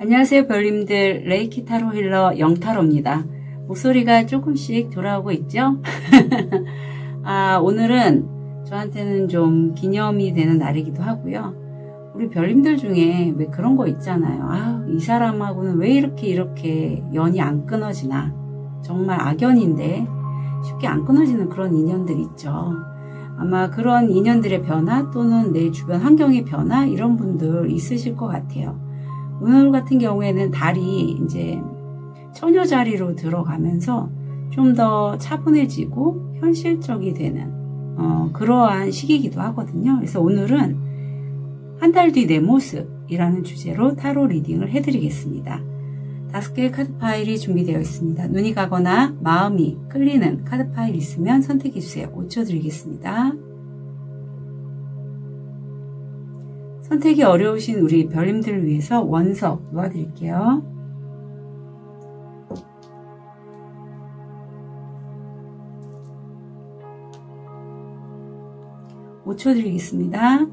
안녕하세요 별님들, 레이키 타로 힐러 영타로입니다. 목소리가 조금씩 돌아오고 있죠? 오늘은 저한테는 좀 기념이 되는 날이기도 하고요. 우리 별님들 중에 왜 그런 거 있잖아요. 이 사람하고는 왜 이렇게 연이 안 끊어지나. 정말 악연인데 쉽게 안 끊어지는 그런 인연들 있죠. 아마 그런 인연들의 변화 또는 내 주변 환경의 변화 이런 분들 있으실 것 같아요. 오늘 같은 경우에는 달이 이제 처녀 자리로 들어가면서 좀 더 차분해지고 현실적이 되는 그러한 시기이기도 하거든요. 그래서 오늘은 한 달 뒤 내 모습이라는 주제로 타로 리딩을 해드리겠습니다. 5개의 카드 파일이 준비되어 있습니다. 눈이 가거나 마음이 끌리는 카드 파일 있으면 선택해주세요. 5초 드리겠습니다. 선택이 어려우신 우리 별님들을 위해서 원석 놓아드릴게요. (5초) 드리겠습니다.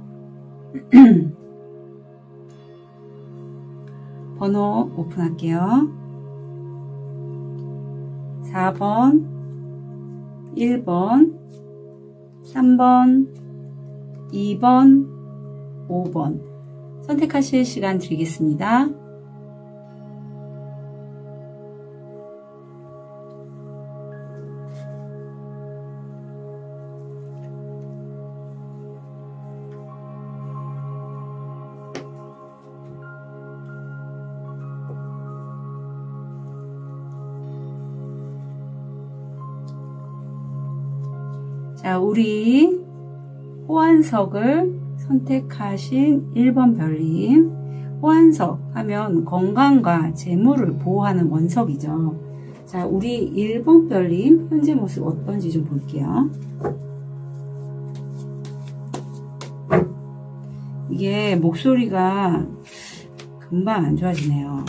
번호 오픈할게요. 4번, 1번, 3번, 2번, 5번 선택하실 시간 드리겠습니다. 자, 우리 호환석을 선택하신 1번 별님. 호환석 하면 건강과 재물을 보호하는 원석이죠. 자, 우리 1번 별님 현재 모습 어떤지 좀 볼게요. 이게 목소리가 금방 안 좋아지네요.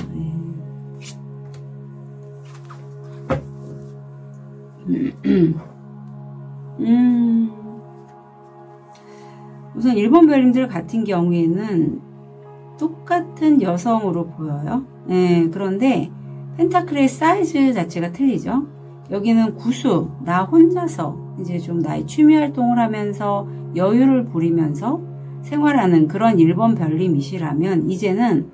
우선 1번 별님들 같은 경우에는 똑같은 여성으로 보여요. 그런데 펜타클의 사이즈 자체가 틀리죠. 여기는 구수, 나 혼자서 이제 좀 나의 취미 활동을 하면서 여유를 부리면서 생활하는 그런 1번 별님이시라면 이제는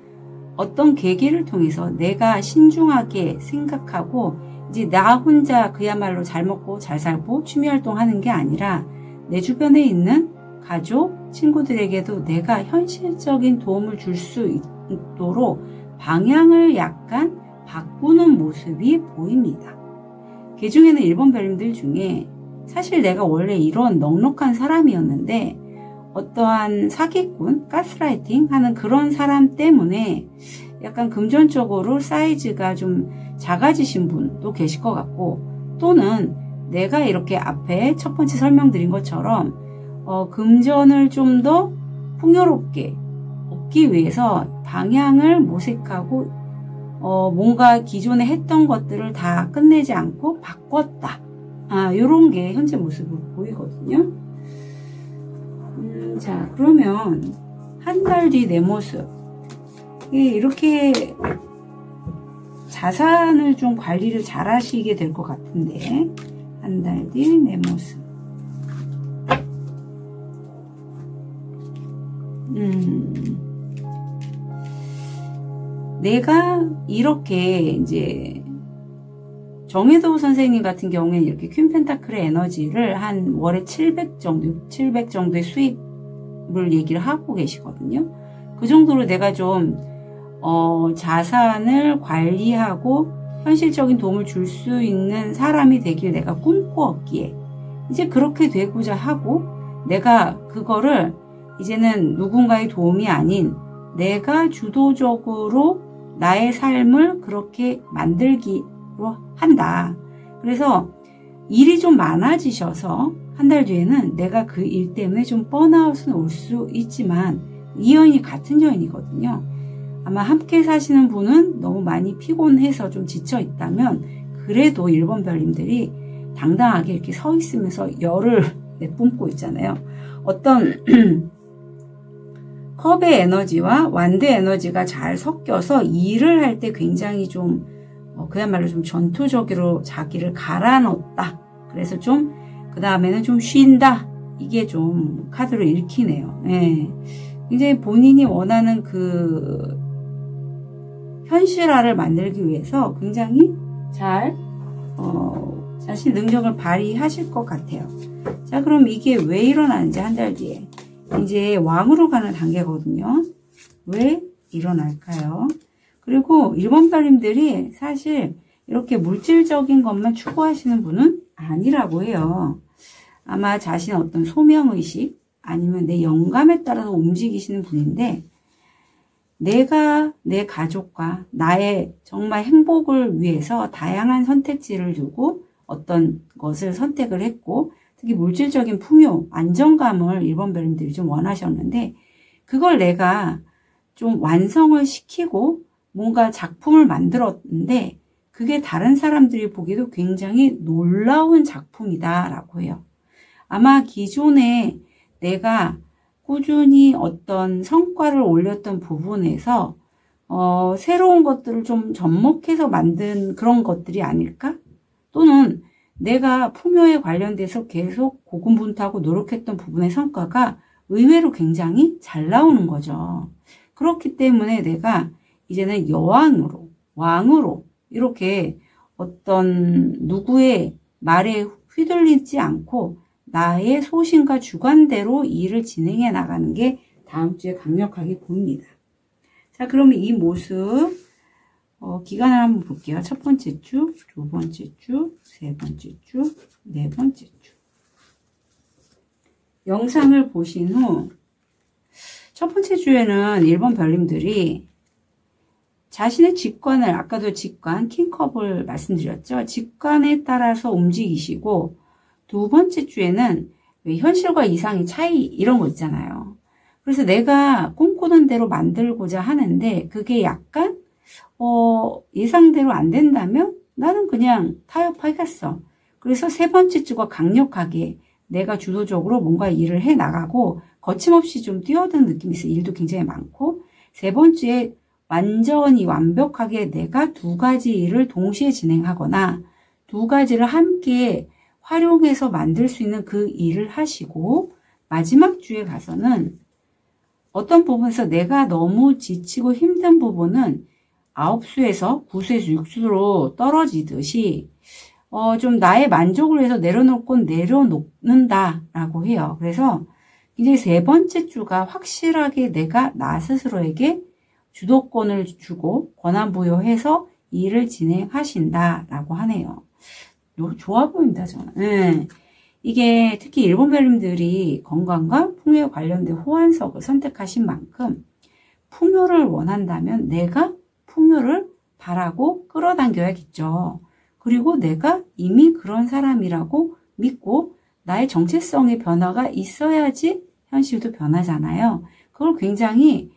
어떤 계기를 통해서 내가 신중하게 생각하고 이제 나 혼자 그야말로 잘 먹고 잘 살고 취미 활동하는 게 아니라 내 주변에 있는 가족, 친구들에게도 내가 현실적인 도움을 줄 수 있도록 방향을 약간 바꾸는 모습이 보입니다. 그 중에는 1번 별님들 중에 사실 내가 원래 이런 넉넉한 사람이었는데 어떠한 사기꾼, 가스라이팅 하는 그런 사람 때문에 약간 금전적으로 사이즈가 좀 작아지신 분도 계실 것 같고, 또는 내가 이렇게 앞에 첫 번째 설명드린 것처럼 금전을 좀 더 풍요롭게 얻기 위해서 방향을 모색하고 뭔가 기존에 했던 것들을 다 끝내지 않고 바꿨다. 요런 게 현재 모습으로 보이거든요. 자, 그러면 한 달 뒤 내 모습. 이렇게 자산을 좀 관리를 잘 하시게 될 것 같은데, 한 달 뒤 내 모습. 내가 이렇게 이제 정혜도 선생님 같은 경우에는 이렇게 퀸 펜타클의 에너지를 한 월에 700 정도의 수입을 얘기를 하고 계시거든요. 그 정도로 내가 좀 자산을 관리하고 현실적인 도움을 줄 수 있는 사람이 되길 내가 꿈꾸었기에 이제 그렇게 되고자 하고, 내가 그거를 이제는 누군가의 도움이 아닌 내가 주도적으로 나의 삶을 그렇게 만들기로 한다. 그래서 일이 좀 많아지셔서 한 달 뒤에는 내가 그 일 때문에 좀 번아웃은 올 수 있지만 이 여인이 같은 여인이거든요. 아마 함께 사시는 분은 너무 많이 피곤해서 좀 지쳐 있다면 그래도 1번 별님들이 당당하게 이렇게 서 있으면서 열을 내뿜고 있잖아요. 어떤 컵의 에너지와 완드의 에너지가 잘 섞여서 일을 할 때 굉장히 좀 그야말로 좀 전투적으로 자기를 갈아넣었다. 그래서 좀 그 다음에는 좀 쉰다. 이게 좀 카드로 읽히네요. 예. 굉장히 본인이 원하는 그 현실화를 만들기 위해서 굉장히 잘 자신 능력을 발휘하실 것 같아요. 자, 그럼 이게 왜 일어나는지 한 달 뒤에 이제 왕으로 가는 단계거든요. 왜 일어날까요? 그리고 1번 별님들이 사실 이렇게 물질적인 것만 추구하시는 분은 아니라고 해요. 아마 자신의 어떤 소명의식 아니면 내 영감에 따라서 움직이시는 분인데, 내가 내 가족과 나의 정말 행복을 위해서 다양한 선택지를 두고 어떤 것을 선택을 했고, 특히 물질적인 풍요, 안정감을 1번 별님들이 좀 원하셨는데, 그걸 내가 좀 완성을 시키고 뭔가 작품을 만들었는데, 그게 다른 사람들이 보기에도 굉장히 놀라운 작품이다 라고 해요. 아마 기존에 내가 꾸준히 어떤 성과를 올렸던 부분에서 새로운 것들을 좀 접목해서 만든 그런 것들이 아닐까? 또는 내가 풍요에 관련돼서 계속 고군분투하고 노력했던 부분의 성과가 의외로 굉장히 잘 나오는 거죠. 그렇기 때문에 내가 이제는 여왕으로, 왕으로 이렇게 어떤 누구의 말에 휘둘리지 않고 나의 소신과 주관대로 일을 진행해 나가는 게 다음 주에 강력하게 보입니다. 자, 그러면 이 모습 기간을 한번 볼게요. 첫 번째 주, 두 번째 주, 세 번째 주, 네 번째 주. 영상을 보신 후 첫 번째 주에는 1번 별님들이 자신의 직관을, 아까도 직관, 킹컵을 말씀드렸죠. 직관에 따라서 움직이시고, 두 번째 주에는 현실과 이상의 차이 이런 거 있잖아요. 그래서 내가 꿈꾸는 대로 만들고자 하는데 그게 약간 예상대로 안 된다면 나는 그냥 타협하겠어. 그래서 세 번째 주가 강력하게 내가 주도적으로 뭔가 일을 해 나가고 거침없이 좀 뛰어드는 느낌이 있어요. 일도 굉장히 많고, 세 번째에 완전히 완벽하게 내가 두 가지 일을 동시에 진행하거나 두 가지를 함께 활용해서 만들 수 있는 그 일을 하시고, 마지막 주에 가서는 어떤 부분에서 내가 너무 지치고 힘든 부분은 9수에서 9수에서 6수로 떨어지듯이 좀 나의 만족을 위해서 내려놓을 건 내려놓는다라고 해요. 그래서 이제 세 번째 주가 확실하게 내가 나 스스로에게 주도권을 주고 권한부여해서 일을 진행하신다라고 하네요. 좋아 보인다, 저는. 네. 이게 특히 1번 별님들이 건강과 풍요에 관련된 호환석을 선택하신 만큼 풍요를 원한다면 내가 풍요를 바라고 끌어당겨야겠죠. 그리고 내가 이미 그런 사람이라고 믿고 나의 정체성의 변화가 있어야지 현실도 변하잖아요. 그걸 굉장히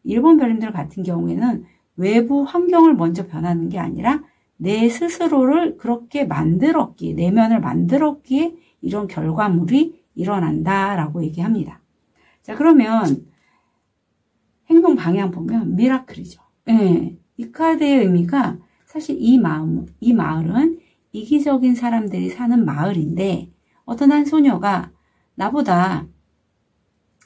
1번 별님들 같은 경우에는 외부 환경을 먼저 변하는 게 아니라 내 스스로를 그렇게 만들었기에, 내면을 만들었기에 이런 결과물이 일어난다라고 얘기합니다. 자, 그러면 행동 방향 보면 미라클이죠. 네, 이 카드의 의미가 사실 이 마을은 이기적인 사람들이 사는 마을인데, 어떤 한 소녀가 나보다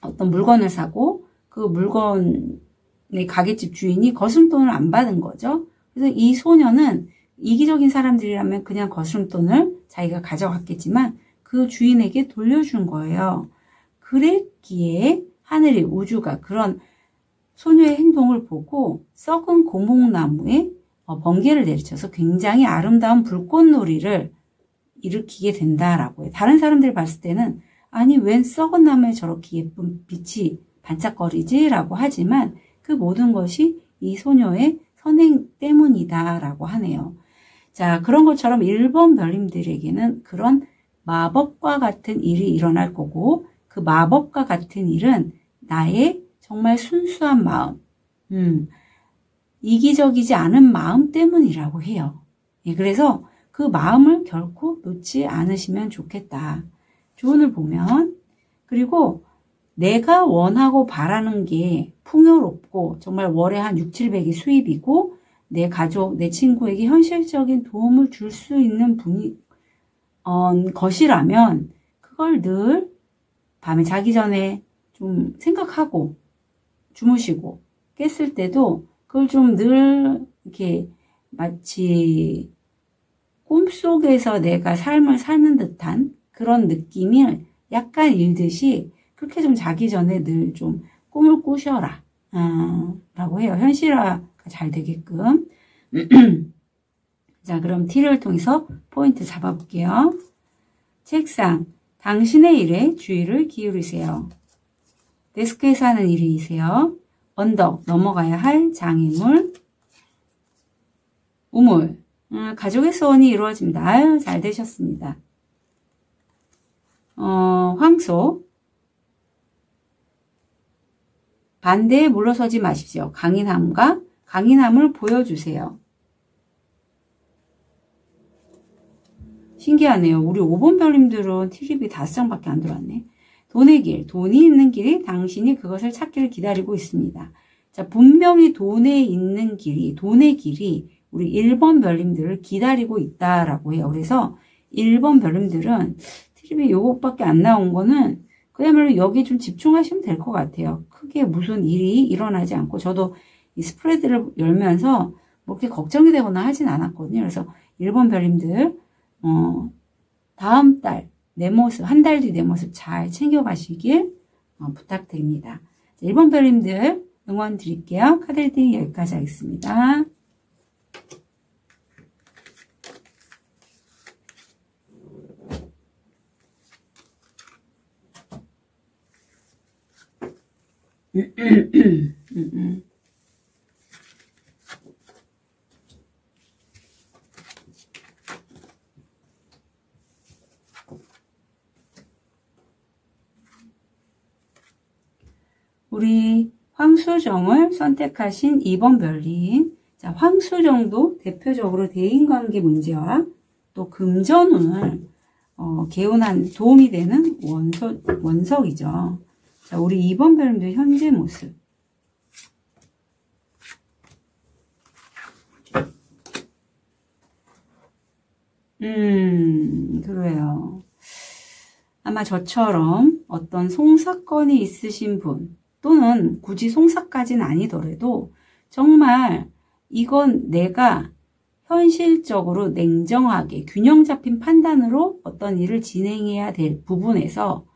어떤 물건을 사고 그 물건의 가게집 주인이 거스름돈을 안 받은 거죠. 그래서 이 소녀는 이기적인 사람들이라면 그냥 거스름돈을 자기가 가져갔겠지만 그 주인에게 돌려준 거예요. 그랬기에 하늘이, 우주가 그런 소녀의 행동을 보고 썩은 고목나무에 번개를 내리쳐서 굉장히 아름다운 불꽃놀이를 일으키게 된다라고 해요. 다른 사람들이 봤을 때는 아니 웬 썩은 나무에 저렇게 예쁜 빛이 반짝거리지? 라고 하지만 그 모든 것이 이 소녀의 선행 때문이다 라고 하네요. 자, 그런 것처럼 1번 별님들에게는 그런 마법과 같은 일이 일어날 거고, 그 마법과 같은 일은 나의 정말 순수한 마음, 이기적이지 않은 마음 때문이라고 해요. 예, 그래서 그 마음을 결코 놓지 않으시면 좋겠다. 조언을 보면, 그리고 내가 원하고 바라는 게 풍요롭고 정말 월에 한 6, 700이 수입이고 내 가족, 내 친구에게 현실적인 도움을 줄 수 있는 것이라면 그걸 늘 밤에 자기 전에 좀 생각하고 주무시고 깼을 때도 그걸 좀 늘 이렇게 마치 꿈속에서 내가 삶을 사는 듯한 그런 느낌을 약간 일듯이 그렇게 좀 자기 전에 늘 좀 꿈을 꾸셔라 라고 해요. 현실화가 잘 되게끔. 자, 그럼 T를 통해서 포인트 잡아볼게요. 책상, 당신의 일에 주의를 기울이세요. 데스크에서 하는 일이세요. 언덕, 넘어가야 할 장애물. 우물, 가족의 소원이 이루어집니다. 아유, 잘 되셨습니다. 황소, 반대에 물러서지 마십시오. 강인함을 보여주세요. 신기하네요. 우리 5번 별님들은 TVB 5장밖에 안 들어왔네. 돈의 길, 돈이 있는 길이 당신이 그것을 찾기를 기다리고 있습니다. 자, 분명히 돈의 길이 우리 1번 별님들을 기다리고 있다라고 해요. 그래서 1번 별님들은 TVB 요것밖에 안 나온 거는 그야말로 여기 좀 집중하시면 될 것 같아요. 크게 무슨 일이 일어나지 않고 저도 이 스프레드를 열면서 뭐 그렇게 걱정이 되거나 하진 않았거든요. 그래서 1번 별님들 다음 달 내 모습, 한 달 뒤 내 모습 잘 챙겨가시길 부탁드립니다. 1번 별님들 응원 드릴게요. 카드 리딩 여기까지 하겠습니다. 우리 황수정을 선택하신 2번 별님. 자, 황수정도 대표적으로 대인관계 문제와 또 금전운을 개운한 도움이 되는 원석이죠. 자, 우리 2번 별님도 현재 모습. 그래요. 아마 저처럼 어떤 송사건이 있으신 분, 또는 굳이 송사까지는 아니더라도 정말 이건 내가 현실적으로 냉정하게 균형 잡힌 판단으로 어떤 일을 진행해야 될 부분에서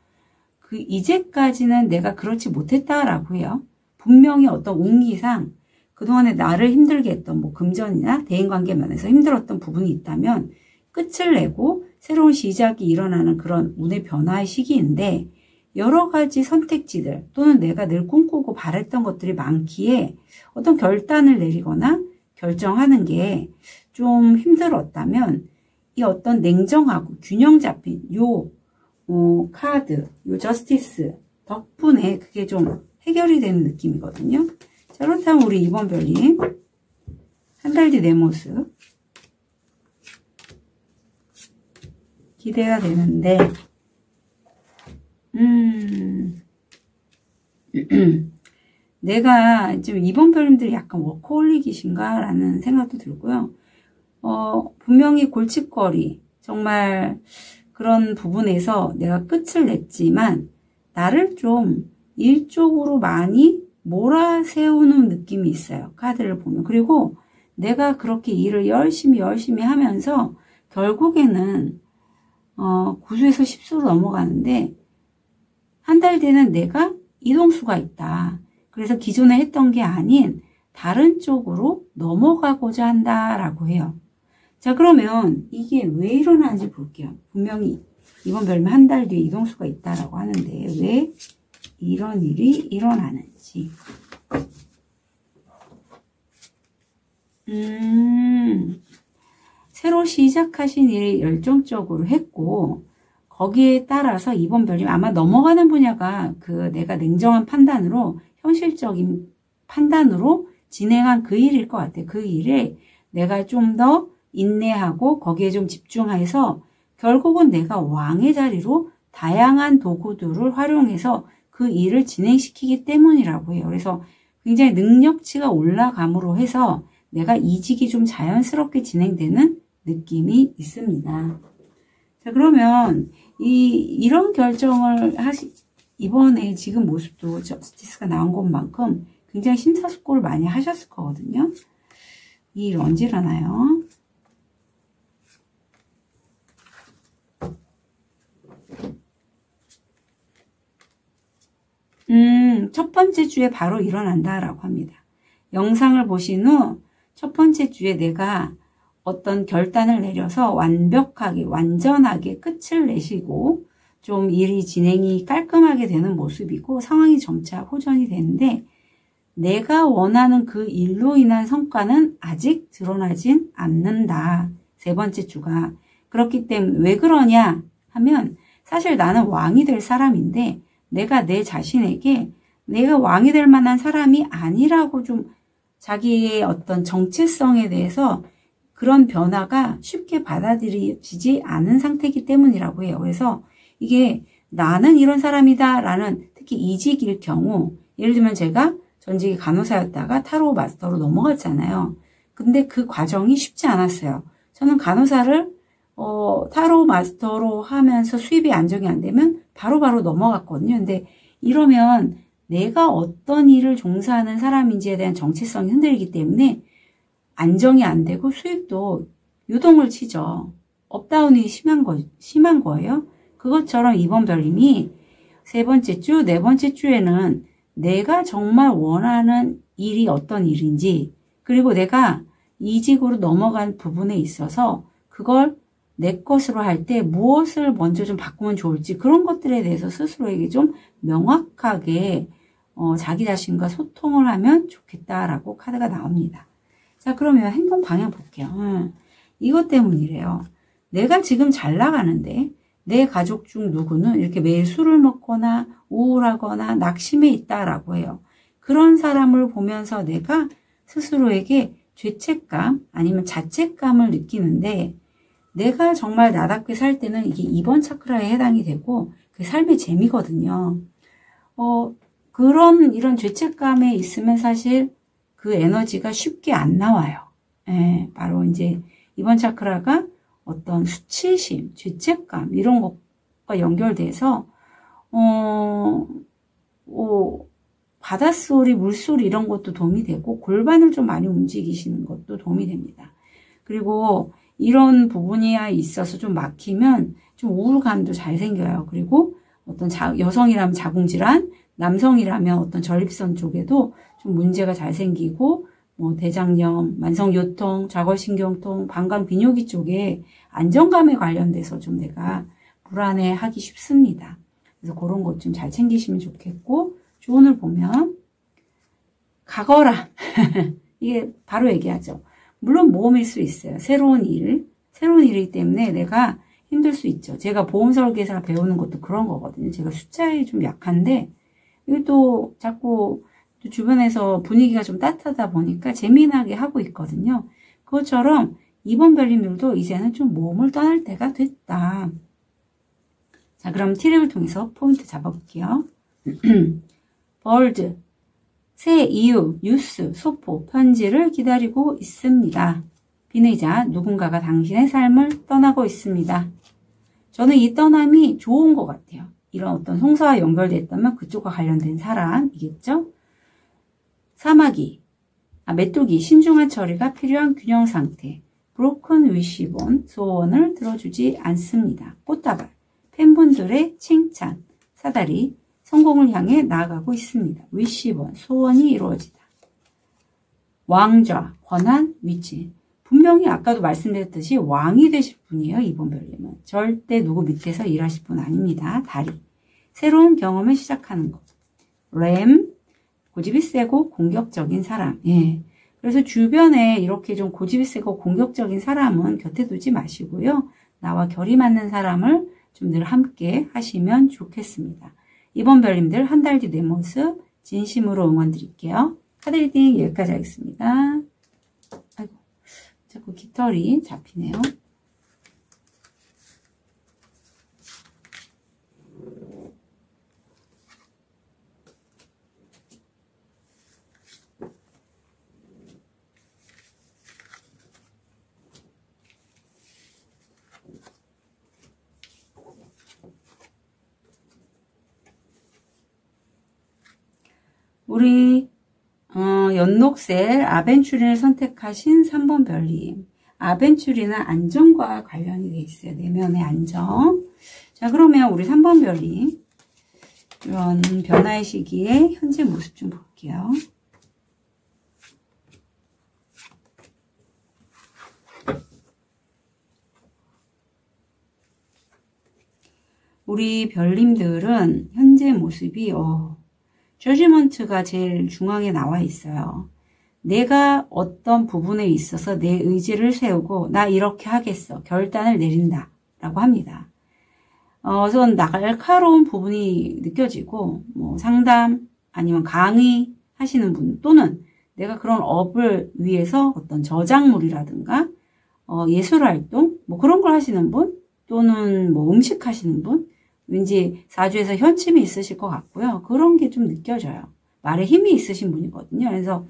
그 이제까지는 내가 그렇지 못했다라고 해요. 분명히 어떤 운기상 그동안에 나를 힘들게 했던 뭐 금전이나 대인관계 면에서 힘들었던 부분이 있다면 끝을 내고 새로운 시작이 일어나는 그런 운의 변화의 시기인데 여러 가지 선택지들 또는 내가 늘 꿈꾸고 바랬던 것들이 많기에 어떤 결단을 내리거나 결정하는 게 좀 힘들었다면 이 어떤 냉정하고 균형 잡힌 요 카드, 요 저스티스 덕분에 그게 좀 해결이 되는 느낌이거든요. 자, 그렇다면 우리 2번 별님 한 달 뒤 내 모습 기대가 되는데 내가 지금 2번 별님들이 약간 워커홀릭이신가 라는 생각도 들고요. 분명히 골칫거리 정말 그런 부분에서 내가 끝을 냈지만 나를 좀 일 쪽으로 많이 몰아세우는 느낌이 있어요. 카드를 보면. 그리고 내가 그렇게 일을 열심히 하면서 결국에는 구수에서 10수로 넘어가는데 한 달 뒤는 내가 이동수가 있다. 그래서 기존에 했던 게 아닌 다른 쪽으로 넘어가고자 한다라고 해요. 자, 그러면 이게 왜 일어나는지 볼게요. 분명히 이번 별명 한 달 뒤에 이동수가 있다라고 하는데 왜 이런 일이 일어나는지. 새로 시작하신 일을 열정적으로 했고 거기에 따라서 이번 별님 아마 넘어가는 분야가 그 내가 냉정한 판단으로 현실적인 판단으로 진행한 그 일일 것 같아요. 그 일에 내가 좀 더 인내하고 거기에 좀 집중해서 결국은 내가 왕의 자리로 다양한 도구들을 활용해서 그 일을 진행시키기 때문이라고 해요. 그래서 굉장히 능력치가 올라감으로 해서 내가 이직이 좀 자연스럽게 진행되는 느낌이 있습니다. 자, 그러면 이런 결정을 이번에 지금 모습도 저스티스가 나온 것만큼 굉장히 심사숙고를 많이 하셨을 거거든요. 이 일 언제 일어나요? 첫 번째 주에 바로 일어난다라고 합니다. 영상을 보신 후 첫 번째 주에 내가 어떤 결단을 내려서 완벽하게, 완전하게 끝을 내시고 좀 일이 진행이 깔끔하게 되는 모습이고 상황이 점차 호전이 되는데 내가 원하는 그 일로 인한 성과는 아직 드러나진 않는다. 세 번째 주가. 그렇기 때문에 왜 그러냐 하면 사실 나는 왕이 될 사람인데 내가 내 자신에게 내가 왕이 될 만한 사람이 아니라고 좀 자기의 어떤 정체성에 대해서 그런 변화가 쉽게 받아들이지 않은 상태이기 때문이라고 해요. 그래서 이게 나는 이런 사람이다 라는 특히 이직일 경우 예를 들면 제가 전직이 간호사였다가 타로 마스터로 넘어갔잖아요. 근데 그 과정이 쉽지 않았어요. 저는 간호사를 타로 마스터로 하면서 수입이 안정이 안 되면 바로바로 넘어갔거든요. 근데 이러면 내가 어떤 일을 종사하는 사람인지에 대한 정체성이 흔들리기 때문에 안정이 안 되고 수입도 유동을 치죠. 업다운이 심한 거예요. 그것처럼 이번 별님이 세 번째 주, 네 번째 주에는 내가 정말 원하는 일이 어떤 일인지 그리고 내가 이직으로 넘어간 부분에 있어서 그걸 내 것으로 할 때 무엇을 먼저 좀 바꾸면 좋을지 그런 것들에 대해서 스스로에게 좀 명확하게 자기 자신과 소통을 하면 좋겠다라고 카드가 나옵니다. 자, 그러면 행동 방향 볼게요. 이것 때문이래요. 내가 지금 잘 나가는데 내 가족 중 누구는 이렇게 매일 술을 먹거나 우울하거나 낙심해 있다라고 해요. 그런 사람을 보면서 내가 스스로에게 죄책감 아니면 자책감을 느끼는데 내가 정말 나답게 살 때는 이게 2번 차크라에 해당이 되고 그 삶의 재미거든요. 이런 죄책감에 있으면 사실 그 에너지가 쉽게 안 나와요. 예, 바로 이제 2번 차크라가 어떤 수치심, 죄책감 이런 것과 연결돼서 바닷소리, 물소리 이런 것도 도움이 되고 골반을 좀 많이 움직이시는 것도 도움이 됩니다. 그리고 이런 부분에 있어서 좀 막히면 좀 우울감도 잘 생겨요. 그리고 어떤 여성이라면 자궁질환, 남성이라면 어떤 전립선 쪽에도 좀 문제가 잘 생기고 뭐 대장염, 만성요통, 좌골신경통, 방광 비뇨기 쪽에 안정감에 관련돼서 좀 내가 불안해하기 쉽습니다. 그래서 그런 것 좀 잘 챙기시면 좋겠고 조언을 보면 가거라. 이게 바로 얘기하죠. 물론 모험일 수 있어요. 새로운 일이기 때문에 내가 힘들 수 있죠. 제가 보험 설계사 배우는 것도 그런 거거든요. 제가 숫자에 좀 약한데 이게 또 자꾸 또 주변에서 분위기가 좀 따뜻하다 보니까 재미나게 하고 있거든요. 그것처럼 이번 별님들도 이제는 좀 모험을 떠날 때가 됐다. 자, 그럼 티랩을 통해서 포인트 잡아볼게요. 벌드, 새 이유, 뉴스, 소포, 편지를 기다리고 있습니다. 비내자, 누군가가 당신의 삶을 떠나고 있습니다. 저는 이 떠남이 좋은 것 같아요. 이런 어떤 송사와 연결됐다면 그쪽과 관련된 사람이겠죠? 사마귀, 메뚜기, 신중한 처리가 필요한 균형 상태. 브로큰 위시본, 소원을 들어주지 않습니다. 꽃다발, 팬분들의 칭찬, 사다리, 성공을 향해 나아가고 있습니다. 위시본, 소원이 이루어지다. 왕좌, 권한, 위치. 분명히 아까도 말씀드렸듯이 왕이 되실 분이에요. 이번 별님은. 절대 누구 밑에서 일하실 분 아닙니다. 다리. 새로운 경험을 시작하는 것. 램, 고집이 세고 공격적인 사람. 예. 그래서 주변에 이렇게 좀 고집이 세고 공격적인 사람은 곁에 두지 마시고요. 나와 결이 맞는 사람을 좀 늘 함께 하시면 좋겠습니다. 이번 별님들 한 달 뒤 내 모습 진심으로 응원 드릴게요. 카드 리딩 여기까지 하겠습니다. 아이고, 자꾸 깃털이 잡히네요. 우리 연녹셀 아벤추린을 선택하신 3번 별님. 아벤추린은 안정과 관련이 돼 있어요. 내면의 안정. 자, 그러면 우리 3번 별님. 이런 변화의 시기에 현재 모습 좀 볼게요. 우리 별님들은 현재 모습이 저지먼트가 제일 중앙에 나와 있어요. 내가 어떤 부분에 있어서 내 의지를 세우고 나 이렇게 하겠어. 결단을 내린다. 라고 합니다. 전 날카로운 부분이 느껴지고 뭐 상담 아니면 강의 하시는 분 또는 내가 그런 업을 위해서 어떤 저작물이라든가 예술활동 뭐 그런 걸 하시는 분 또는 뭐 음식 하시는 분 왠지 사주에서 현침이 있으실 것 같고요. 그런 게 좀 느껴져요. 말에 힘이 있으신 분이거든요. 그래서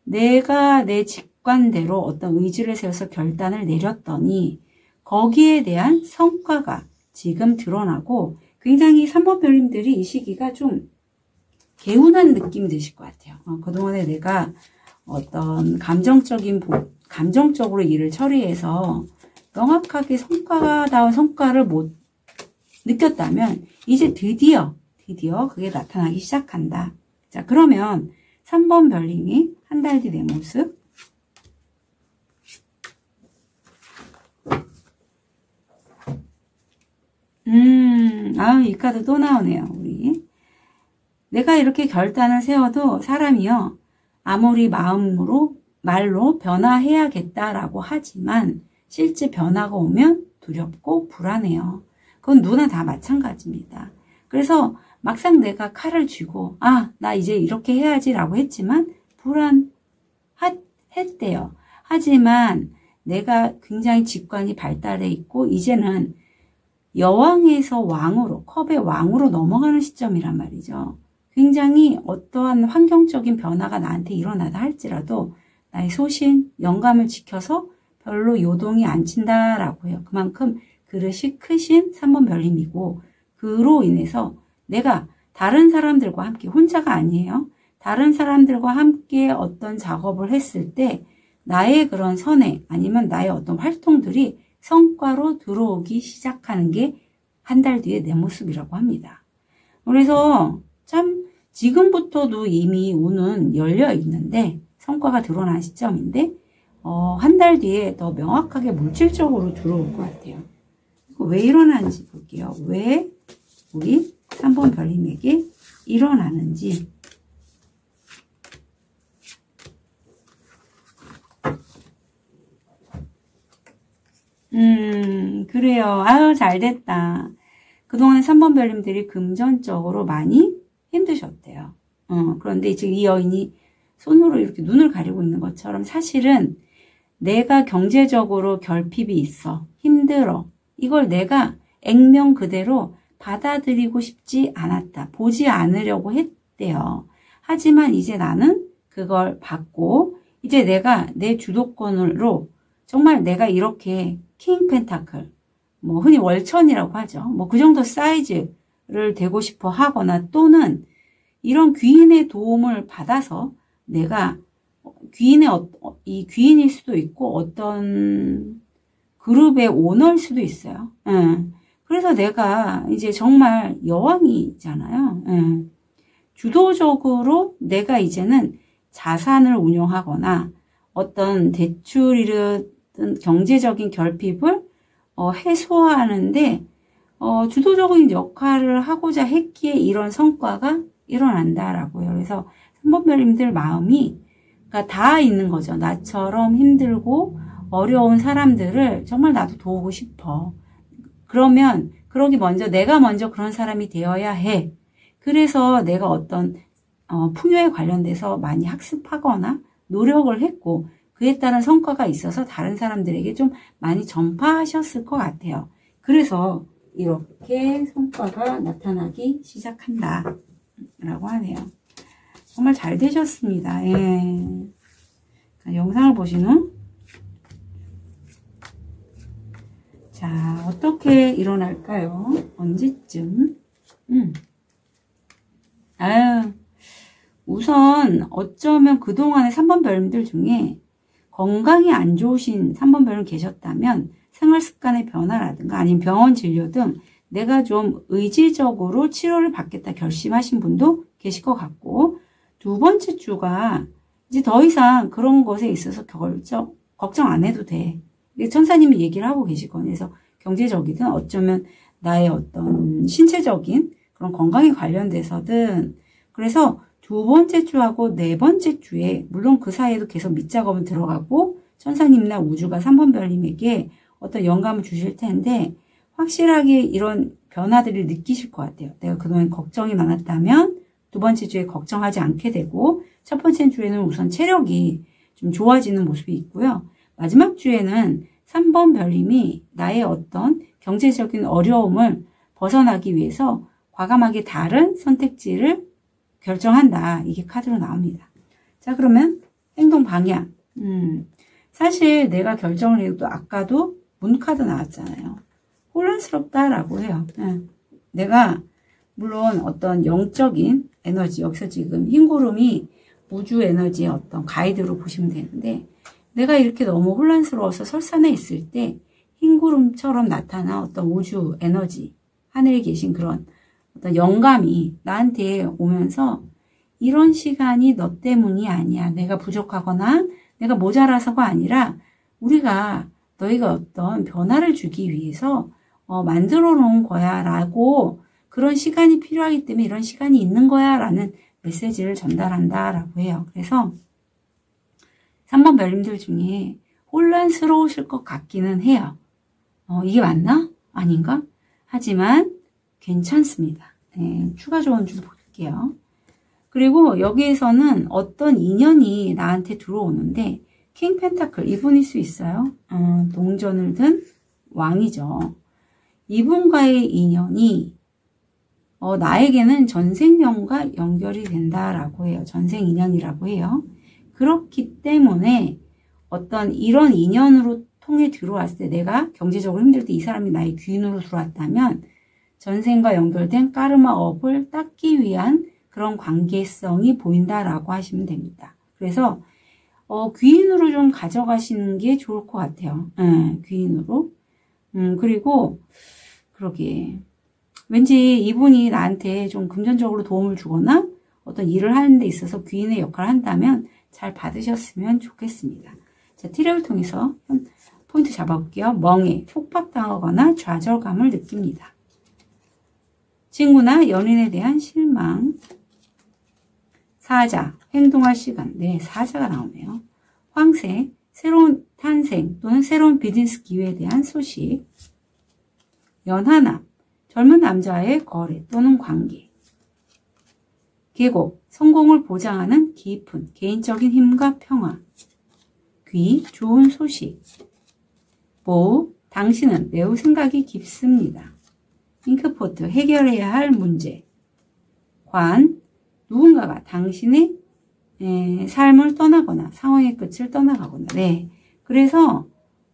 내가 내 직관대로 어떤 의지를 세워서 결단을 내렸더니 거기에 대한 성과가 지금 드러나고 굉장히 3번 별님들이 이 시기가 좀 개운한 느낌이 드실 것 같아요. 그동안에 내가 어떤 감정적으로 일을 처리해서 명확하게 성과다운 성과를 못 느꼈다면 이제 드디어 그게 나타나기 시작한다. 자, 그러면 3번 별님이 한 달 뒤 내 모습. 이 카드 또 나오네요, 우리. 내가 이렇게 결단을 세워도 사람이요, 아무리 말로 변화해야겠다라고 하지만 실제 변화가 오면 두렵고 불안해요. 그건 누구나 다 마찬가지입니다. 그래서 막상 내가 칼을 쥐고 나 이제 이렇게 해야지라고 했지만 불안했대요. 하지만 내가 굉장히 직관이 발달해 있고 이제는 여왕에서 왕으로, 컵의 왕으로 넘어가는 시점이란 말이죠. 굉장히 어떠한 환경적인 변화가 나한테 일어나다 할지라도 나의 소신, 영감을 지켜서 별로 요동이 안 친다라고 해요. 그만큼 그릇이 크신 3번 별님이고 그로 인해서 내가 다른 사람들과 함께, 혼자가 아니에요. 다른 사람들과 함께 어떤 작업을 했을 때 나의 그런 선행 아니면 나의 어떤 활동들이 성과로 들어오기 시작하는 게 한 달 뒤에 내 모습이라고 합니다. 그래서 참 지금부터도 이미 운은 열려 있는데 성과가 드러난 시점인데 한 달 뒤에 더 명확하게 물질적으로 들어올 것 같아요. 왜 일어나는지 볼게요. 왜 우리 3번 별님에게 일어나는지. 그래요. 아유, 잘됐다. 그동안에 3번 별님들이 금전적으로 많이 힘드셨대요. 그런데 지금 이 여인이 손으로 이렇게 눈을 가리고 있는 것처럼 사실은 내가 경제적으로 결핍이 있어. 힘들어. 이걸 내가 액면 그대로 받아들이고 싶지 않았다. 보지 않으려고 했대요. 하지만 이제 나는 그걸 받고 이제 내가 내 주도권으로 정말 내가 이렇게 킹 펜타클, 뭐 흔히 월천이라고 하죠. 뭐 그 정도 사이즈를 되고 싶어 하거나 또는 이런 귀인의 도움을 받아서 내가 이 귀인일 수도 있고 어떤 그룹의 오너일 수도 있어요. 그래서 내가 이제 정말 여왕이잖아요. 주도적으로 내가 이제는 자산을 운용하거나 어떤 대출이든 경제적인 결핍을 해소하는데 주도적인 역할을 하고자 했기에 이런 성과가 일어난다라고요. 그래서 3번 별님들 마음이 그러니까 다 있는 거죠. 나처럼 힘들고 어려운 사람들을 정말 나도 도우고 싶어. 그러면 내가 먼저 그런 사람이 되어야 해. 그래서 내가 어떤 풍요에 관련돼서 많이 학습하거나 노력을 했고 그에 따른 성과가 있어서 다른 사람들에게 좀 많이 전파하셨을 것 같아요. 그래서 이렇게 성과가 나타나기 시작한다 라고 하네요. 정말 잘 되셨습니다. 예. 영상을 보신 후 자, 어떻게 일어날까요? 언제쯤? 아유, 우선 어쩌면 그동안의 3번 별님들 중에 건강이 안 좋으신 3번 별님 계셨다면 생활 습관의 변화라든가 아니면 병원 진료 등 내가 좀 의지적으로 치료를 받겠다 결심하신 분도 계실 것 같고, 두 번째 주가 이제 더 이상 그런 것에 있어서 걱정 안 해도 돼. 천사님이 얘기를 하고 계시거든요. 그래서 경제적이든 어쩌면 나의 어떤 신체적인 그런 건강에 관련돼서든, 그래서 두 번째 주하고 네 번째 주에 물론 그 사이에도 계속 밑작업은 들어가고 천사님이나 우주가 3번 별님에게 어떤 영감을 주실 텐데 확실하게 이런 변화들을 느끼실 것 같아요. 내가 그동안 걱정이 많았다면 두 번째 주에 걱정하지 않게 되고, 첫 번째 주에는 우선 체력이 좀 좋아지는 모습이 있고요. 마지막 주에는 3번 별님이 나의 어떤 경제적인 어려움을 벗어나기 위해서 과감하게 다른 선택지를 결정한다. 이게 카드로 나옵니다. 자, 그러면 행동 방향. 사실 내가 결정을 해도 아까도 문 카드 나왔잖아요. 혼란스럽다라고 해요. 내가 물론 어떤 영적인 에너지, 여기서 지금 흰구름이 우주 에너지의 어떤 가이드로 보시면 되는데, 내가 이렇게 너무 혼란스러워서 설산에 있을 때 흰구름처럼 나타난 어떤 우주 에너지, 하늘에 계신 그런 어떤 영감이 나한테 오면서 이런 시간이 너 때문이 아니야. 내가 부족하거나 내가 모자라서가 아니라 너희가 어떤 변화를 주기 위해서 만들어 놓은 거야 라고, 그런 시간이 필요하기 때문에 이런 시간이 있는 거야 라는 메시지를 전달한다 라고 해요. 그래서 3번 별님들 중에 혼란스러우실 것 같기는 해요. 이게 맞나? 아닌가? 하지만 괜찮습니다. 네, 추가 조언 좀 볼게요. 그리고 여기에서는 어떤 인연이 나한테 들어오는데, 킹 펜타클 이분일 수 있어요. 동전을 든 왕이죠. 이분과의 인연이 나에게는 전생연과 연결이 된다라고 해요. 전생 인연이라고 해요. 그렇기 때문에 어떤 이런 인연으로 통해 들어왔을 때, 내가 경제적으로 힘들 때 이 사람이 나의 귀인으로 들어왔다면 전생과 연결된 까르마업을 닦기 위한 그런 관계성이 보인다라고 하시면 됩니다. 그래서 귀인으로 좀 가져가시는 게 좋을 것 같아요. 귀인으로. 그리고 그러게, 왠지 이분이 나한테 좀 금전적으로 도움을 주거나 어떤 일을 하는 데 있어서 귀인의 역할을 한다면 잘 받으셨으면 좋겠습니다. 자, 티력을 통해서 포인트 잡아볼게요. 멍해, 속박당하거나 좌절감을 느낍니다. 친구나 연인에 대한 실망. 사자, 행동할 시간. 네, 사자가 나오네요. 황새, 새로운 탄생 또는 새로운 비즈니스 기회에 대한 소식. 연하남, 젊은 남자와의 거래 또는 관계. 계곡, 성공을 보장하는 깊은 개인적인 힘과 평화. 귀, 좋은 소식. 보우, 당신은 매우 생각이 깊습니다. 잉크포트, 해결해야 할 문제. 관, 누군가가 당신의 삶을 떠나거나 상황의 끝을 떠나가거나. 네, 그래서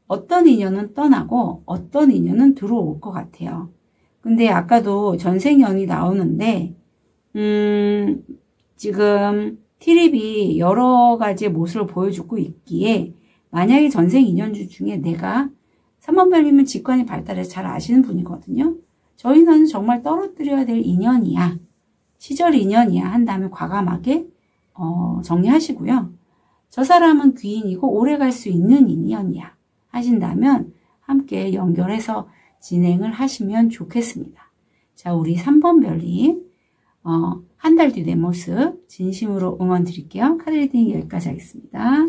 어떤 인연은 떠나고 어떤 인연은 들어올 것 같아요. 근데 아까도 전생연이 나오는데 지금 티립이 여러 가지 모습을 보여주고 있기에, 만약에 전생 인연주 중에 내가 3번 별님은 직관이 발달해서 잘 아시는 분이거든요. 저희는 정말 떨어뜨려야 될 인연이야, 시절 인연이야 한다면 과감하게 정리하시고요. 저 사람은 귀인이고 오래 갈 수 있는 인연이야 하신다면 함께 연결해서 진행을 하시면 좋겠습니다. 자, 우리 3번 별님 한 달 뒤 내 모습 진심으로 응원 드릴게요. 카드 리딩 여기까지 하겠습니다.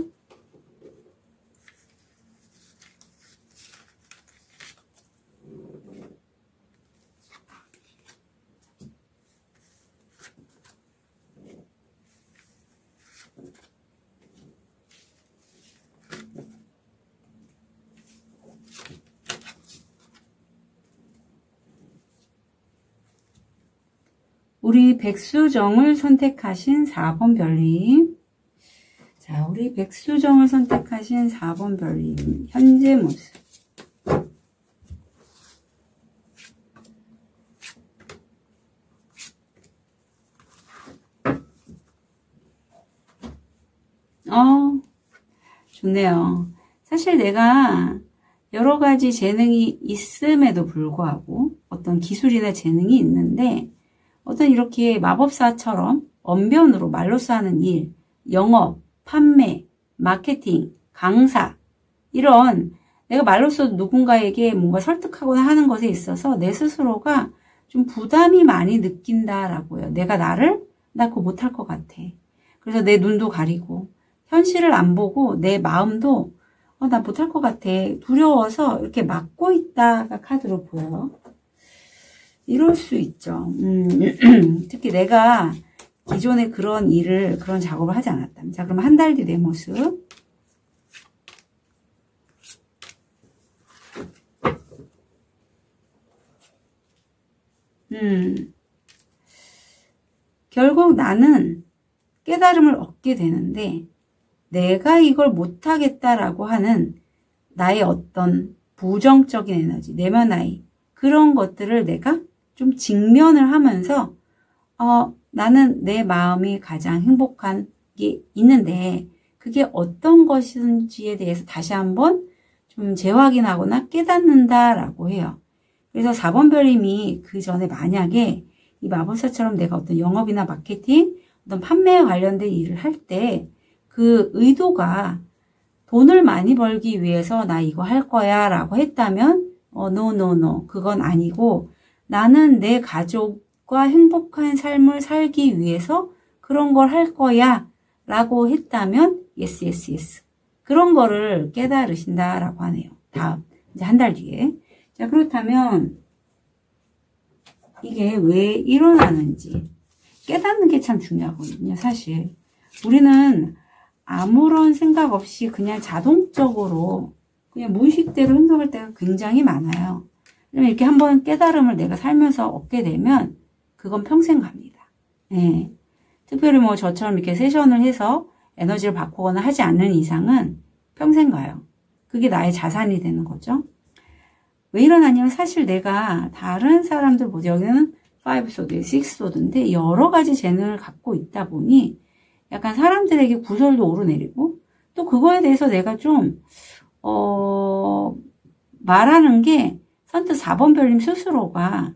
우리 백수정을 선택하신 4번 별님. 자, 우리 백수정을 선택하신 4번 별님. 현재 모습. 좋네요. 사실 내가 여러 가지 재능이 있음에도 불구하고 어떤 기술이나 재능이 있는데 어떤 이렇게 마법사처럼 언변으로 말로써 하는 일, 영업, 판매, 마케팅, 강사 이런 내가 말로써 누군가에게 뭔가 설득하거나 하는 것에 있어서 내 스스로가 좀 부담이 많이 느낀다라고요. 나 그거 못할 것 같아. 그래서 내 눈도 가리고 현실을 안 보고 내 마음도 나 못할 것 같아. 두려워서 이렇게 막고 있다가 카드로 보여요. 이럴 수 있죠. 특히 내가 기존에 그런 작업을 하지 않았다면. 자, 그럼 한 달 뒤 내 모습. 결국 나는 깨달음을 얻게 되는데 내가 이걸 못하겠다라고 하는 나의 어떤 부정적인 에너지, 내면 아이 그런 것들을 내가 좀 직면을 하면서 나는 내 마음이 가장 행복한 게 있는데 그게 어떤 것인지에 대해서 다시 한번 좀 재확인하거나 깨닫는다라고 해요. 그래서 4번 별님이 그 전에 만약에 이 마법사처럼 내가 어떤 영업이나 마케팅, 어떤 판매에 관련된 일을 할 때 그 의도가 돈을 많이 벌기 위해서 나 이거 할 거야 라고 했다면 no. 그건 아니고 나는 내 가족과 행복한 삶을 살기 위해서 그런 걸 할 거야 라고 했다면 yes. 그런 거를 깨달으신다라고 하네요. 다음 이제 한 달 뒤에. 자, 그렇다면 이게 왜 일어나는지 깨닫는 게 참 중요하거든요. 사실 우리는 아무런 생각 없이 그냥 자동적으로 그냥 무의식대로 행동할 때가 굉장히 많아요. 그러면 이렇게 한번 깨달음을 내가 살면서 얻게 되면 그건 평생 갑니다. 네. 특별히 뭐 저처럼 이렇게 세션을 해서 에너지를 바꾸거나 하지 않는 이상은 평생 가요. 그게 나의 자산이 되는 거죠. 왜 일어나냐면 사실 내가 다른 사람들보다 여기는 5소드, 6소드인데 여러 가지 재능을 갖고 있다 보니 약간 사람들에게 구설도 오르내리고 또 그거에 대해서 내가 좀 말하는 게 선뜻 4번 별님 스스로가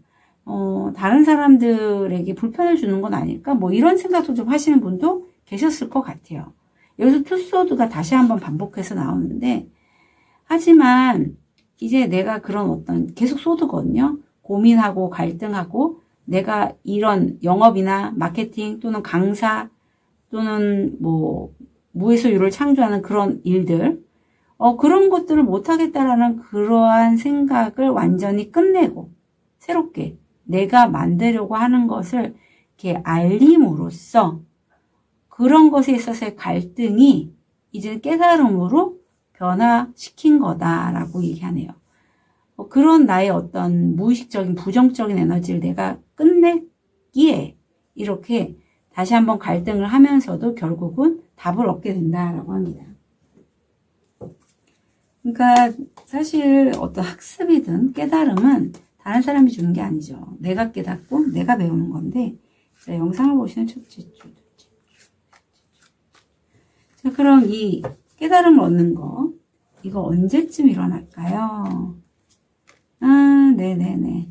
다른 사람들에게 불편을 주는 건 아닐까 뭐 이런 생각도 좀 하시는 분도 계셨을 것 같아요. 여기서 투소드가 다시 한번 반복해서 나오는데 하지만 이제 내가 그런 어떤 계속 소드거든요. 고민하고 갈등하고 내가 이런 영업이나 마케팅 또는 강사 또는 뭐 무에서유를 창조하는 그런 일들 그런 것들을 못하겠다라는 그러한 생각을 완전히 끝내고 새롭게 내가 만들려고 하는 것을 이렇게 알림으로써 그런 것에 있어서의 갈등이 이제 깨달음으로 변화시킨 거다라고 얘기하네요. 그런 나의 어떤 무의식적인 부정적인 에너지를 내가 끝내기에 이렇게 다시 한번 갈등을 하면서도 결국은 답을 얻게 된다라고 합니다. 그러니까 사실 어떤 학습이든 깨달음은 다른 사람이 주는 게 아니죠. 내가 깨닫고 내가 배우는 건데 자, 영상을 보시는 첫째 주. 자, 그럼 이 깨달음을 얻는 거 이거 언제쯤 일어날까요? 네네네.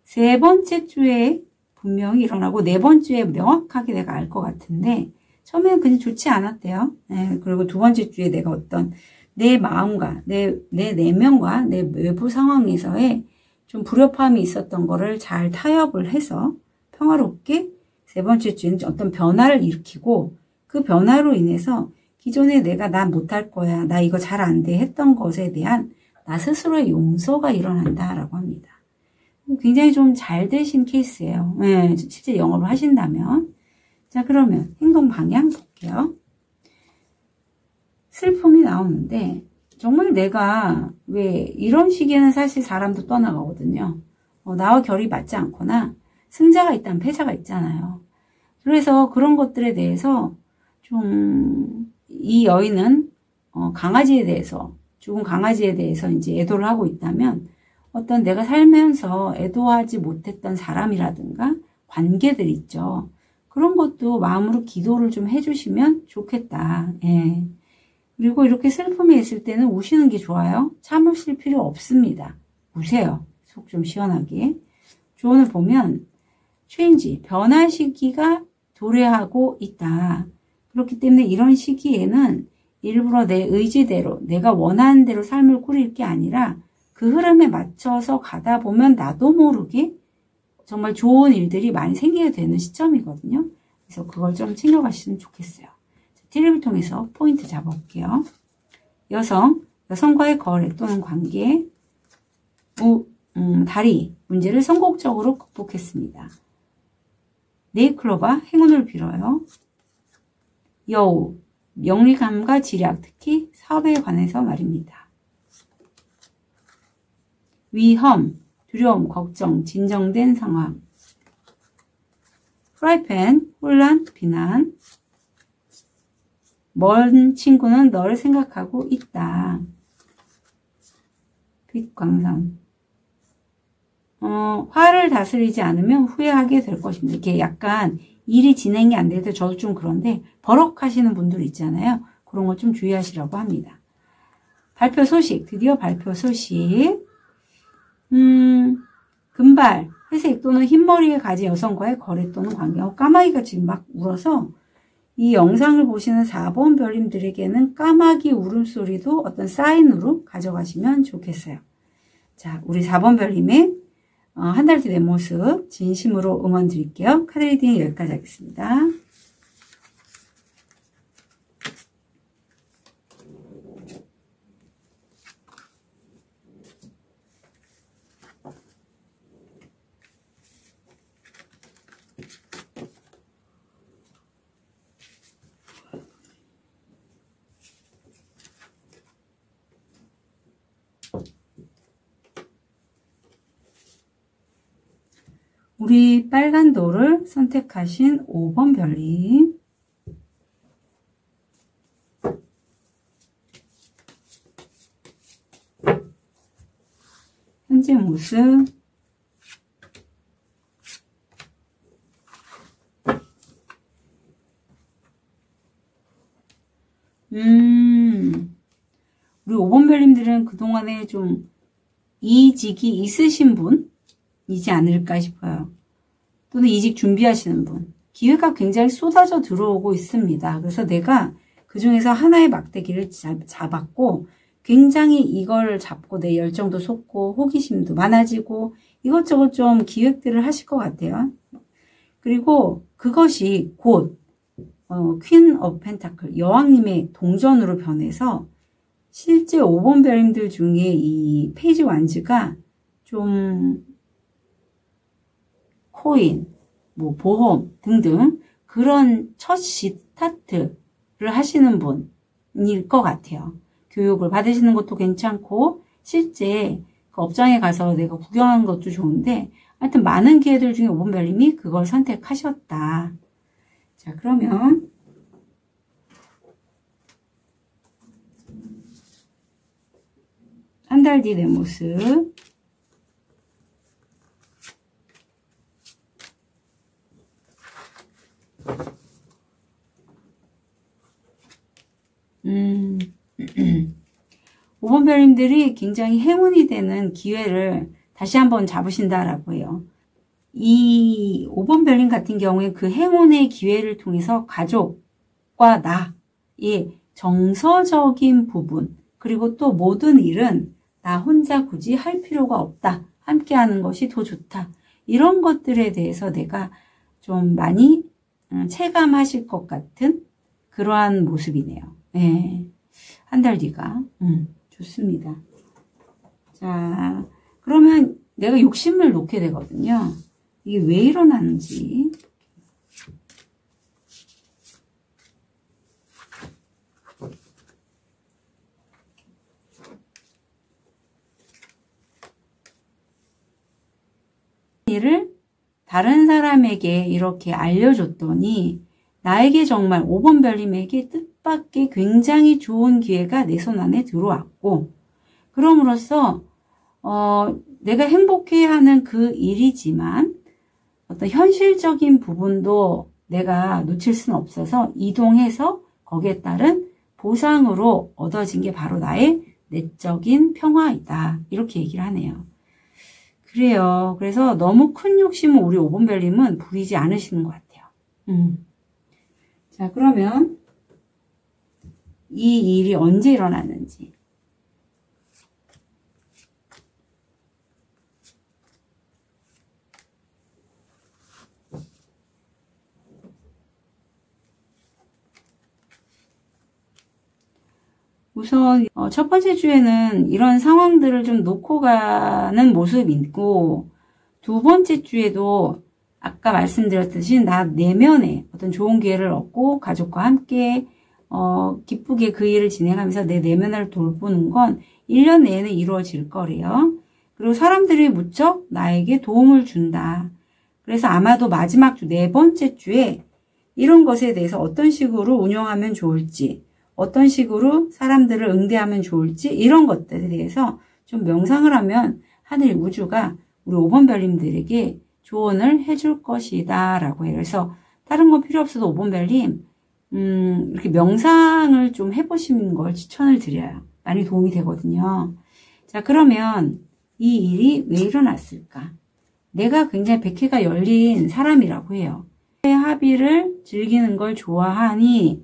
세 번째 주에 분명히 일어나고 네 번째에 명확하게 내가 알 것 같은데 처음에는 그냥 좋지 않았대요. 네, 그리고 두 번째 주에 내가 어떤 내 마음과 내 내면과 내 외부 상황에서의 좀 불협화음이 있었던 거를 잘 타협을 해서 평화롭게 세 번째 주에는 어떤 변화를 일으키고 그 변화로 인해서 기존에 내가 나 못할 거야, 나 이거 잘 안 돼 했던 것에 대한 나 스스로의 용서가 일어난다라고 합니다. 굉장히 좀 잘 되신 케이스예요. 네, 실제 영업을 하신다면. 자, 그러면 행동 방향 볼게요. 슬픔이 나오는데 정말 내가 왜 이런 시기에는 사실 사람도 떠나가거든요. 나와 결이 맞지 않거나 승자가 있다면 패자가 있잖아요. 그래서 그런 것들에 대해서 좀 이 여인은 강아지에 대해서 죽은 강아지에 대해서 이제 애도를 하고 있다면 어떤 내가 살면서 애도하지 못했던 사람이라든가 관계들 있죠. 그런 것도 마음으로 기도를 좀 해주시면 좋겠다. 예. 그리고 이렇게 슬픔이 있을 때는 우시는 게 좋아요. 참으실 필요 없습니다. 우세요. 속 좀 시원하게. 조언을 보면 change, 변화 시기가 도래하고 있다. 그렇기 때문에 이런 시기에는 일부러 내 의지대로 내가 원하는 대로 삶을 꾸릴 게 아니라 그 흐름에 맞춰서 가다 보면 나도 모르게 정말 좋은 일들이 많이 생기게 되는 시점이거든요. 그래서 그걸 좀 챙겨가시면 좋겠어요. 티립을 통해서 포인트 잡아볼게요. 여성과의 거래 또는 관계, 다리, 문제를 성공적으로 극복했습니다. 네이클로바, 행운을 빌어요. 여우, 명리감과 지략, 특히 사업에 관해서 말입니다. 위험, 두려움, 걱정, 진정된 상황. 프라이팬, 혼란, 비난. 먼 친구는 너를 생각하고 있다. 빛광선. 화를 다스리지 않으면 후회하게 될 것입니다. 이렇게 약간 일이 진행이 안 될 때 저도 좀 그런데 버럭하시는 분들 있잖아요. 그런 거 좀 주의하시라고 합니다. 발표 소식, 드디어 발표 소식. 금발, 회색 또는 흰머리에 가진 여성과의 거래 또는 관계. 까마귀가 지금 막 울어서 이 영상을 보시는 4번 별님들에게는 까마귀 울음소리도 어떤 사인으로 가져가시면 좋겠어요. 자, 우리 4번 별님의 한 달 뒤 내 모습 진심으로 응원 드릴게요. 카드 리딩 여기까지 하겠습니다. 우리 빨간 돌을 선택하신 5번 별님. 현재 모습. 우리 5번 별님들은 그동안에 좀 이직이 있으신 분이지 않을까 싶어요. 또는 이직 준비하시는 분. 기회가 굉장히 쏟아져 들어오고 있습니다. 그래서 내가 그 중에서 하나의 막대기를 잡았고 굉장히 이걸 잡고 내 열정도 솟고 호기심도 많아지고 이것저것 좀 기획들을 하실 것 같아요. 그리고 그것이 곧 퀸 오브 펜타클, 여왕님의 동전으로 변해서 실제 5번 별님들 중에 이 페이지 완즈가 좀 코인, 뭐 보험 등등 그런 첫 스타트를 하시는 분일 것 같아요. 교육을 받으시는 것도 괜찮고 실제 그 업장에 가서 내가 구경하는 것도 좋은데 하여튼 많은 기회들 중에 5번 별님이 그걸 선택하셨다. 자, 그러면 한 달 뒤 내 모습. 음. 5번 별님들이 굉장히 행운이 되는 기회를 다시 한번 잡으신다라고 해요. 이 5번 별님 같은 경우에 그 행운의 기회를 통해서 가족과 나의 정서적인 부분, 그리고 또 모든 일은 나 혼자 굳이 할 필요가 없다. 함께 하는 것이 더 좋다. 이런 것들에 대해서 내가 좀 많이 체감하실 것 같은 그러한 모습이네요. 네. 한 달 뒤가. 좋습니다. 자, 그러면 내가 욕심을 놓게 되거든요. 이게 왜 일어나는지. 일을 다른 사람에게 이렇게 알려줬더니 나에게 정말 5번 별님에게 뜻밖의 굉장히 좋은 기회가 내 손 안에 들어왔고 그럼으로써 내가 행복해하는 그 일이지만 어떤 현실적인 부분도 내가 놓칠 수는 없어서 이동해서 거기에 따른 보상으로 얻어진 게 바로 나의 내적인 평화이다. 이렇게 얘기를 하네요. 그래요. 그래서 너무 큰 욕심은 우리 5번 별님은 부리지 않으시는 것 같아요. 자, 그러면 이 일이 언제 일어났는지. 우선 첫 번째 주에는 이런 상황들을 좀 놓고 가는 모습이 있고, 두 번째 주에도 아까 말씀드렸듯이 나 내면에 어떤 좋은 기회를 얻고 가족과 함께 기쁘게 그 일을 진행하면서 내 내면을 돌보는 건 1년 내에는 이루어질 거래요. 그리고 사람들이 무척 나에게 도움을 준다. 그래서 아마도 마지막 주, 네 번째 주에 이런 것에 대해서 어떤 식으로 운영하면 좋을지, 어떤 식으로 사람들을 응대하면 좋을지, 이런 것들에 대해서 좀 명상을 하면 하늘 우주가 우리 5번 별님들에게 조언을 해줄 것이다 라고 해요. 그래서 다른 건 필요 없어도 5번 별님 이렇게 명상을 좀 해보시는 걸 추천을 드려요. 많이 도움이 되거든요. 자, 그러면 이 일이 왜 일어났을까? 내가 굉장히 백회가 열린 사람이라고 해요. 합의를 즐기는 걸 좋아하니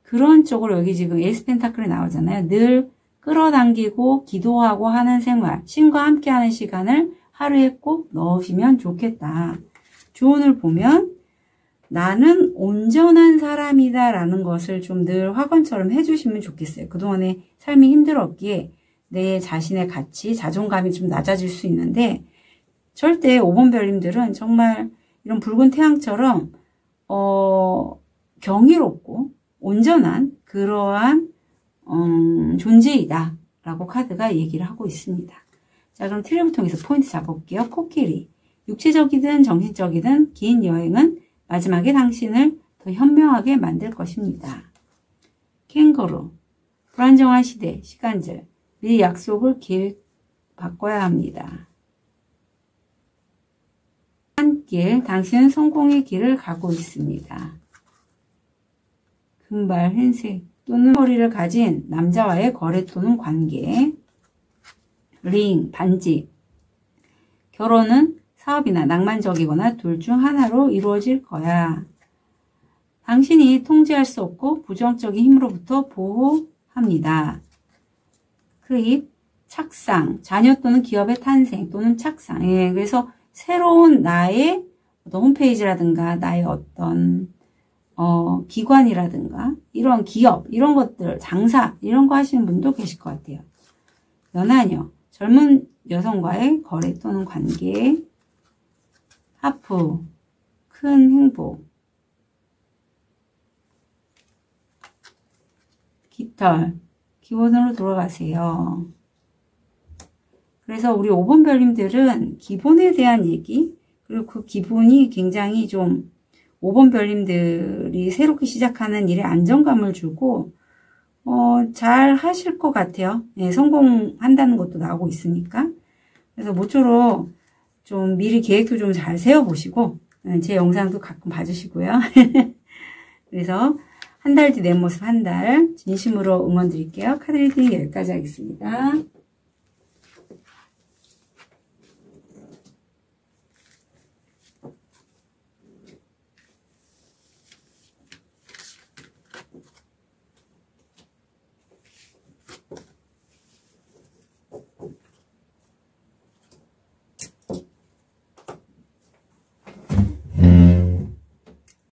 그런 쪽으로 여기 지금 에이스 펜타클이 나오잖아요. 늘 끌어당기고 기도하고 하는 생활, 신과 함께하는 시간을 하루에 꼭 넣으시면 좋겠다. 조언을 보면 나는 온전한 사람이다 라는 것을 좀 늘 화관처럼 해주시면 좋겠어요. 그동안에 삶이 힘들었기에 내 자신의 가치, 자존감이 좀 낮아질 수 있는데 절대 5번 별님들은 정말 이런 붉은 태양처럼 경이롭고 온전한 그러한 존재이다 라고 카드가 얘기를 하고 있습니다. 자, 그럼 트리를 통해서 포인트 잡아볼게요. 코끼리. 육체적이든 정신적이든 긴 여행은 마지막에 당신을 더 현명하게 만들 것입니다. 캥거루. 불안정한 시대, 시간절. 미리 약속을 계획 바꿔야 합니다. 한 길, 당신은 성공의 길을 가고 있습니다. 금발, 흰색 또는 허리를 가진 남자와의 거래 또는 관계. 링, 반지. 결혼은 사업이나 낭만적이거나 둘 중 하나로 이루어질 거야. 당신이 통제할 수 없고 부정적인 힘으로부터 보호합니다. 크립, 착상, 자녀 또는 기업의 탄생 또는 착상. 예, 그래서 새로운 나의 어떤 홈페이지라든가 나의 어떤 기관이라든가 이런 기업, 이런 것들, 장사 이런 거 하시는 분도 계실 것 같아요. 연하녀, 젊은 여성과의 거래 또는 관계. 하프, 큰 행복. 깃털, 기본으로 돌아가세요. 그래서 우리 5번 별님들은 기본에 대한 얘기, 그리고 그 기본이 굉장히 좀 5번 별님들이 새롭게 시작하는 일에 안정감을 주고 잘 하실 것 같아요. 네, 성공한다는 것도 나오고 있으니까. 그래서 모쪼록 좀 미리 계획도 좀 잘 세워보시고 제 영상도 가끔 봐주시고요. 그래서 한 달 뒤 내 모습 한 달 진심으로 응원 드릴게요. 카드 리딩 여기까지 하겠습니다.